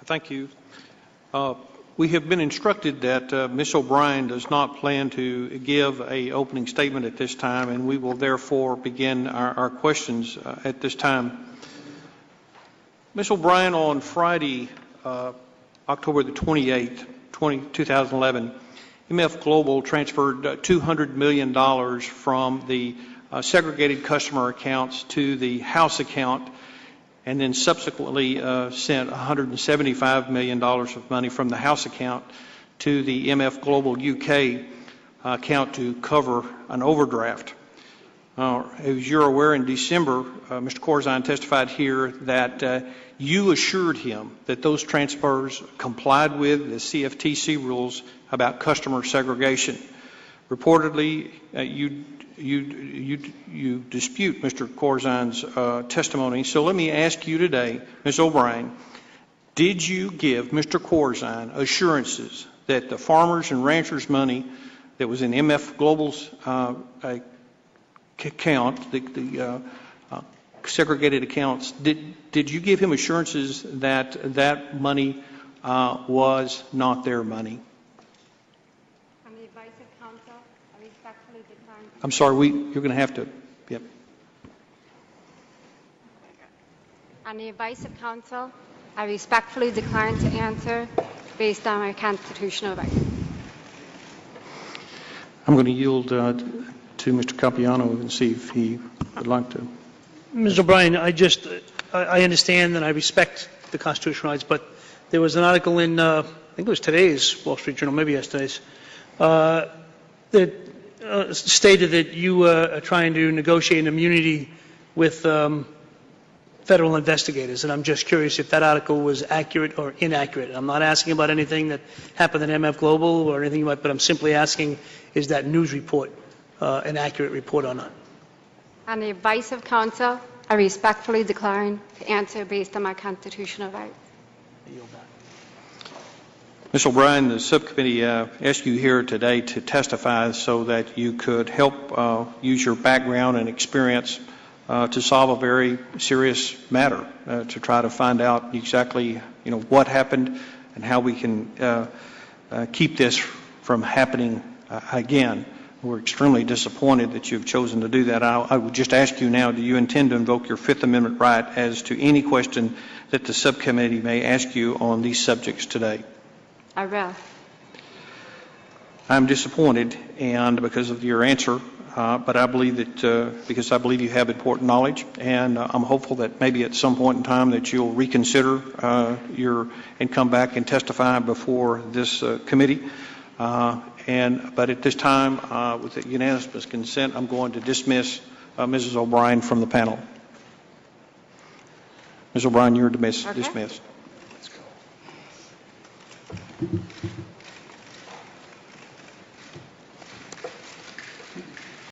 Thank you. We have been instructed that Ms. O'Brien does not plan to give an opening statement at this time, and we will therefore begin our questions at this time. Ms. O'Brien, on Friday, October the 28th, 2011, MF Global transferred $200 million from the segregated customer accounts to the house account, and then subsequently sent $175 million of money from the house account to the MF Global UK account to cover an overdraft. As you're aware, in December, Mr. Corzine testified here that you assured him that those transfers complied with the CFTC rules about customer segregation. Reportedly, you dispute Mr. Corzine's testimony. So let me ask you today, Ms. O'Brien, did you give Mr. Corzine assurances that the farmers and ranchers' money that was in MF Global's account, the segregated accounts, did you give him assurances that that money was not their money? On the advice of counsel, I respectfully decline. I'm sorry, you're going to have to. Yep. On the advice of counsel, I respectfully decline to answer based on my constitutional right. I'm going to yield to Mr. Capiano and see if he would like to. Ms. O'Brien, I understand and I respect the constitutional rights, but there was an article in, I think it was today's Wall Street Journal, maybe yesterday's, that stated that you were trying to negotiate an immunity with federal investigators, and I'm just curious if that article was accurate or inaccurate. I'm not asking about anything that happened in MF Global or anything like, but I'm simply asking, is that news report an accurate report or not? On the advice of counsel, I respectfully decline to answer based on my constitutional rights. Ms. O'Brien, the subcommittee asked you here today to testify so that you could help use your background and experience to solve a very serious matter, to try to find out exactly what happened and how we can keep this from happening again. We're extremely disappointed that you've chosen to do that. I would just ask you now, do you intend to invoke your Fifth Amendment right as to any question that the subcommittee may ask you on these subjects today? I will. I'm disappointed and because of your answer, but I believe that because I believe you have important knowledge, and I'm hopeful that maybe at some point in time that you'll reconsider and come back and testify before this committee. But at this time, with the unanimous consent, I'm going to dismiss Mrs. O'Brien from the panel. Ms. O'Brien, you're dismissed. Okay. Let's go.